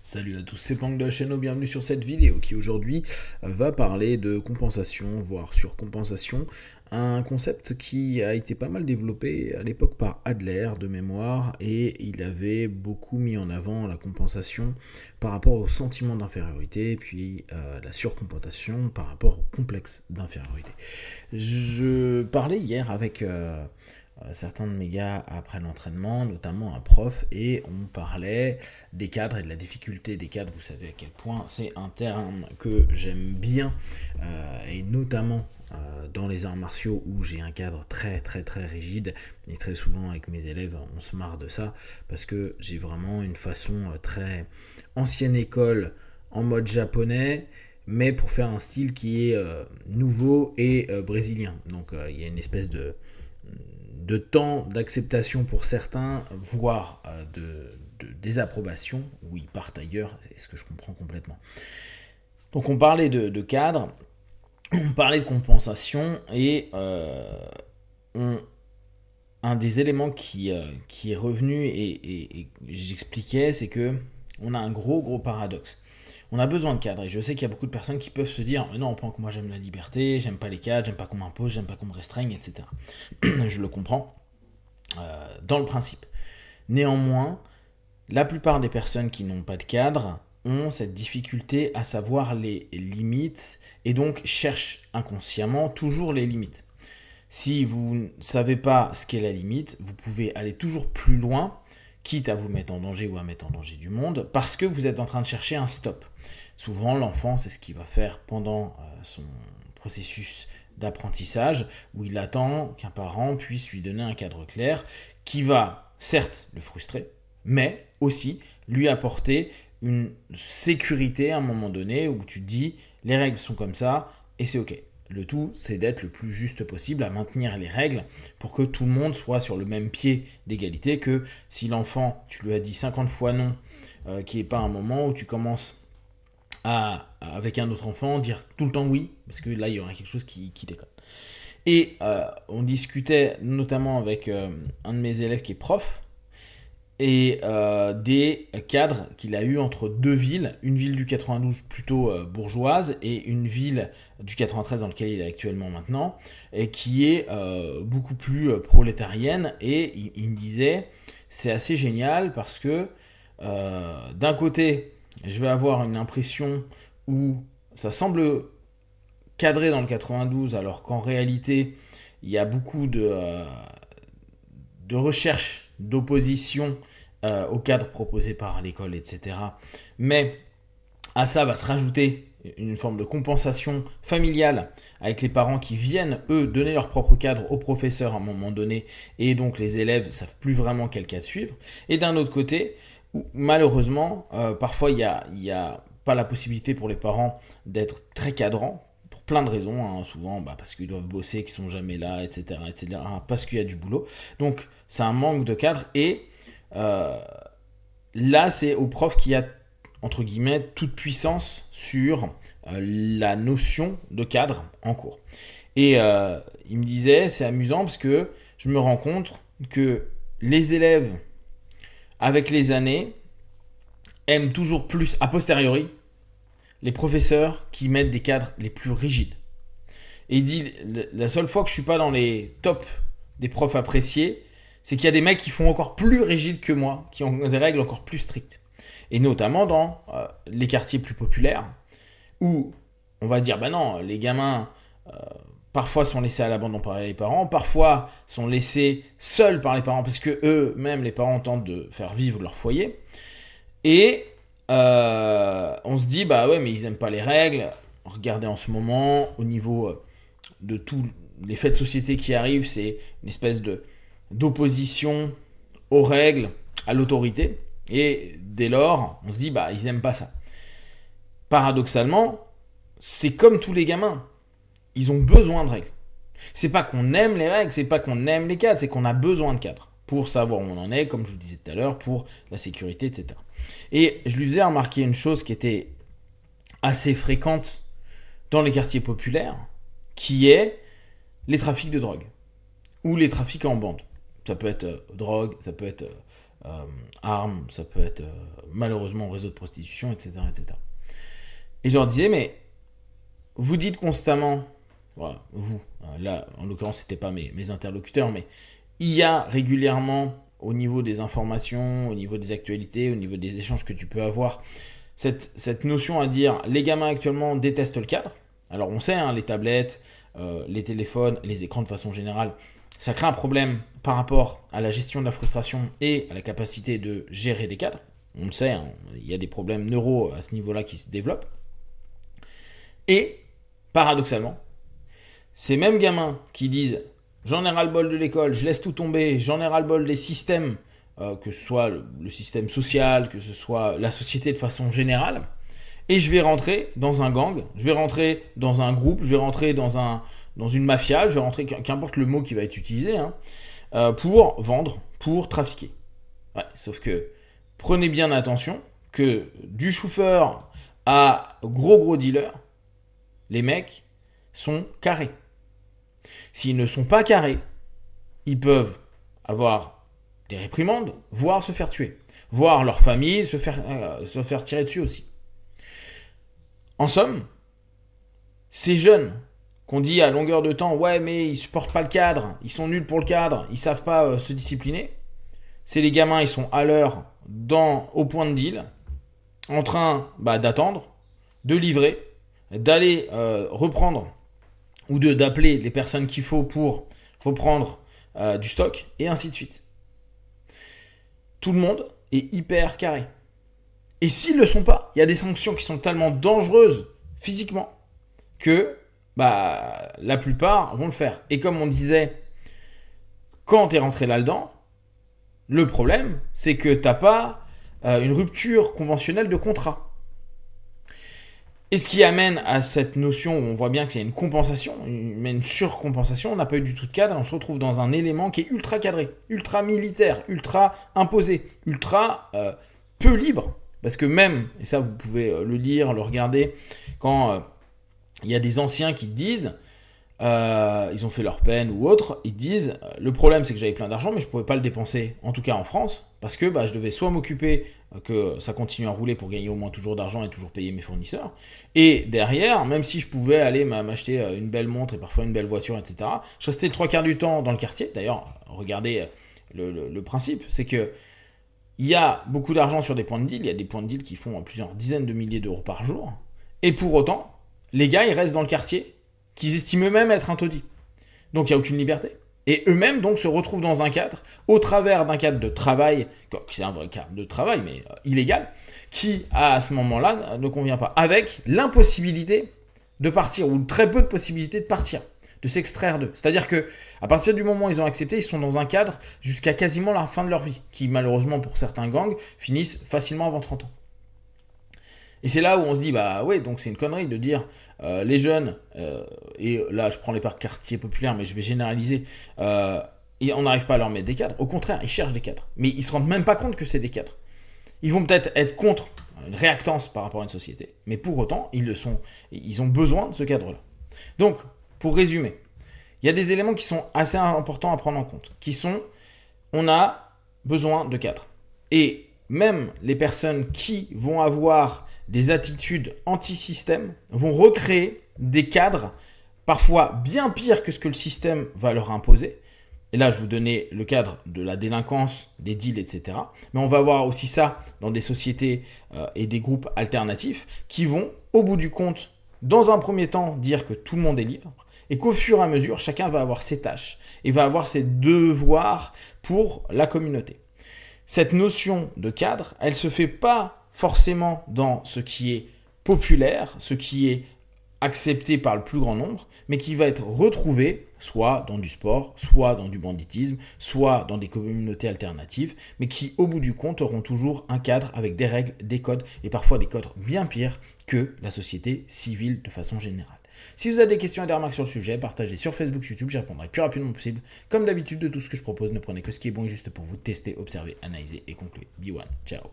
Salut à tous, c'est Planck de la chaîne, bienvenue sur cette vidéo qui aujourd'hui va parler de compensation, voire surcompensation, un concept qui a été pas mal développé à l'époque par Adler de mémoire et il avait beaucoup mis en avant la compensation par rapport au sentiment d'infériorité puis la surcompensation par rapport au complexe d'infériorité. Je parlais hier avec certains de mes gars après l'entraînement, notamment un prof, et on parlait des cadres et de la difficulté des cadres. Vous savez à quel point c'est un terme que j'aime bien, et notamment dans les arts martiaux où j'ai un cadre très rigide, et très souvent avec mes élèves on se marre de ça, parce que j'ai vraiment une façon très ancienne école en mode japonais, mais pour faire un style qui est nouveau et brésilien. Donc il y a une espèce de temps d'acceptation pour certains, voire de désapprobation, où ils partent ailleurs, c'est ce que je comprends complètement. Donc on parlait de cadre, on parlait de compensation, et un des éléments qui est revenu et j'expliquais, c'est que on a un gros paradoxe. On a besoin de cadres, et je sais qu'il y a beaucoup de personnes qui peuvent se dire « Non, moi j'aime la liberté, j'aime pas les cadres, j'aime pas qu'on m'impose, j'aime pas qu'on me restreigne, etc. » Je le comprends dans le principe. Néanmoins, la plupart des personnes qui n'ont pas de cadre ont cette difficulté à savoir les limites et donc cherchent inconsciemment toujours les limites. Si vous ne savez pas ce qu'est la limite, vous pouvez aller toujours plus loin, quitte à vous mettre en danger ou à mettre en danger du monde, parce que vous êtes en train de chercher un stop. Souvent, l'enfant, c'est ce qu'il va faire pendant son processus d'apprentissage, où il attend qu'un parent puisse lui donner un cadre clair, qui va, certes, le frustrer, mais aussi lui apporter une sécurité à un moment donné, où tu te dis, les règles sont comme ça, et c'est ok. Le tout, c'est d'être le plus juste possible à maintenir les règles pour que tout le monde soit sur le même pied d'égalité, que si l'enfant, tu lui as dit 50 fois non, qu'il n'y ait pas un moment où tu commences avec un autre enfant, dire tout le temps oui, parce que là, il y aura quelque chose qui déconne. Et on discutait notamment avec un de mes élèves qui est prof, et des cadres qu'il a eu entre deux villes, une ville du 92 plutôt bourgeoise et une ville du 93 dans lequel il est actuellement maintenant, et qui est beaucoup plus prolétarienne. Et il me disait, c'est assez génial parce que d'un côté, je vais avoir une impression où ça semble cadré dans le 92, alors qu'en réalité, il y a beaucoup de recherche, d'opposition au cadre proposé par l'école, etc. Mais à ça va se rajouter une forme de compensation familiale avec les parents qui viennent, eux, donner leur propre cadre aux professeurs à un moment donné, et donc les élèves ne savent plus vraiment quel cadre suivre. Et d'un autre côté, malheureusement, parfois il n'y a pas la possibilité pour les parents d'être très cadrant, pour plein de raisons, hein, souvent parce qu'ils doivent bosser, qu'ils sont jamais là, etc., parce qu'il y a du boulot. Donc c'est un manque de cadre, et là c'est au prof qui a, entre guillemets, toute puissance sur la notion de cadre en cours. Et il me disait, c'est amusant parce que je me rends compte que les élèves, avec les années, aiment toujours plus, a posteriori, les professeurs qui mettent des cadres les plus rigides. Et il dit, la seule fois que je suis pas dans les tops des profs appréciés, c'est qu'il y a des mecs qui font encore plus rigides que moi, qui ont des règles encore plus strictes. Et notamment dans les quartiers plus populaires, où on va dire, non, les gamins parfois sont laissés à l'abandon par les parents, parfois sont laissés seuls par les parents, parce que eux-mêmes, les parents, tentent de faire vivre leur foyer. Et on se dit, ouais, mais ils aiment pas les règles. Regardez en ce moment, au niveau de tous les faits de société qui arrivent, c'est une espèce d'opposition aux règles, à l'autorité. Et dès lors, on se dit, ils aiment pas ça. Paradoxalement, c'est comme tous les gamins. Ils ont besoin de règles. C'est pas qu'on aime les règles, c'est pas qu'on aime les cadres, c'est qu'on a besoin de cadres pour savoir où on en est, comme je vous disais tout à l'heure, pour la sécurité, etc. Et je lui faisais remarquer une chose qui était assez fréquente dans les quartiers populaires, qui est les trafics de drogue, ou les trafics en bande. Ça peut être drogue, ça peut être armes, ça peut être malheureusement réseau de prostitution, etc., etc. Et je leur disais, mais vous dites constamment, voilà, vous, là en l'occurrence c'était pas mes interlocuteurs, mais il y a régulièrement au niveau des informations, au niveau des actualités, au niveau des échanges que tu peux avoir, cette notion à dire les gamins actuellement détestent le cadre. Alors on sait, hein, les tablettes, les téléphones, les écrans de façon générale, ça crée un problème par rapport à la gestion de la frustration et à la capacité de gérer des cadres. On le sait, hein, il y a des problèmes neuro à ce niveau-là qui se développent. Et paradoxalement, ces mêmes gamins qui disent j'en ai ras-le-bol de l'école, je laisse tout tomber, j'en ai ras-le-bol des systèmes, que ce soit le système social, que ce soit la société de façon générale, et je vais rentrer dans un gang, je vais rentrer dans un groupe, je vais rentrer dans une mafia, je vais rentrer, qu'importe le mot qui va être utilisé, hein, pour vendre, pour trafiquer. Ouais, sauf que prenez bien attention que du chauffeur à gros dealer, les mecs sont carrés. S'ils ne sont pas carrés, ils peuvent avoir des réprimandes, voire se faire tuer, voire leur famille se faire tirer dessus aussi. En somme, ces jeunes qu'on dit à longueur de temps, ouais mais ils supportent pas le cadre, ils sont nuls pour le cadre, ils savent pas se discipliner, c'est les gamins, ils sont à l'heure au point de deal, en train d'attendre, de livrer, d'aller reprendre ou d'appeler les personnes qu'il faut pour reprendre du stock, et ainsi de suite. Tout le monde est hyper carré. Et s'ils ne le sont pas, il y a des sanctions qui sont tellement dangereuses physiquement que la plupart vont le faire. Et comme on disait, quand tu es rentré là-dedans, le problème, c'est que tu n'as pas une rupture conventionnelle de contrat. Et ce qui amène à cette notion où on voit bien que c'est une compensation, une surcompensation, on n'a pas eu du tout de cadre, on se retrouve dans un élément qui est ultra cadré, ultra militaire, ultra imposé, ultra peu libre. Parce que même, et ça vous pouvez le lire, le regarder, quand il y a des anciens qui disent, ils ont fait leur peine ou autre, ils disent, le problème c'est que j'avais plein d'argent mais je ne pouvais pas le dépenser, en tout cas en France, parce que je devais soit m'occuper que ça continue à rouler pour gagner au moins toujours d'argent et toujours payer mes fournisseurs, et derrière, même si je pouvais aller m'acheter une belle montre et parfois une belle voiture, etc., je restais le 3/4 du temps dans le quartier. D'ailleurs, regardez le principe, c'est que il y a beaucoup d'argent sur des points de deal, il y a des points de deal qui font plusieurs dizaines de milliers d'euros par jour, et pour autant, les gars, ils restent dans le quartier qu'ils estiment eux-mêmes être un taudis. Donc il n'y a aucune liberté. Et eux-mêmes donc se retrouvent dans un cadre, au travers d'un cadre de travail, qui est un vrai cadre de travail, mais illégal, qui à ce moment-là ne convient pas, avec l'impossibilité de partir, ou très peu de possibilités de partir, de s'extraire d'eux. C'est-à-dire que à partir du moment où ils ont accepté, ils sont dans un cadre jusqu'à quasiment la fin de leur vie, qui malheureusement pour certains gangs finissent facilement avant 30 ans. Et c'est là où on se dit, ouais, donc c'est une connerie de dire les jeunes, et là je prends les quartiers populaires, mais je vais généraliser, et on n'arrive pas à leur mettre des cadres. Au contraire, ils cherchent des cadres. Mais ils ne se rendent même pas compte que c'est des cadres. Ils vont peut-être être contre une réactance par rapport à une société, mais pour autant, ils ont besoin de ce cadre-là. Donc, pour résumer, il y a des éléments qui sont assez importants à prendre en compte, qui sont, on a besoin de cadres. Et même les personnes qui vont avoir des attitudes anti-système vont recréer des cadres parfois bien pires que ce que le système va leur imposer. Et là, je vous donnais le cadre de la délinquance, des deals, etc. Mais on va voir aussi ça dans des sociétés et des groupes alternatifs qui vont, au bout du compte, dans un premier temps, dire que tout le monde est libre et qu'au fur et à mesure, chacun va avoir ses tâches et va avoir ses devoirs pour la communauté. Cette notion de cadre, elle ne se fait pas forcément dans ce qui est populaire, ce qui est accepté par le plus grand nombre, mais qui va être retrouvé soit dans du sport, soit dans du banditisme, soit dans des communautés alternatives, mais qui, au bout du compte, auront toujours un cadre avec des règles, des codes, et parfois des codes bien pires que la société civile de façon générale. Si vous avez des questions et des remarques sur le sujet, partagez sur Facebook, YouTube, j'y répondrai le plus rapidement possible. Comme d'habitude, de tout ce que je propose, ne prenez que ce qui est bon et juste pour vous, tester, observer, analyser et conclure. Be one, ciao.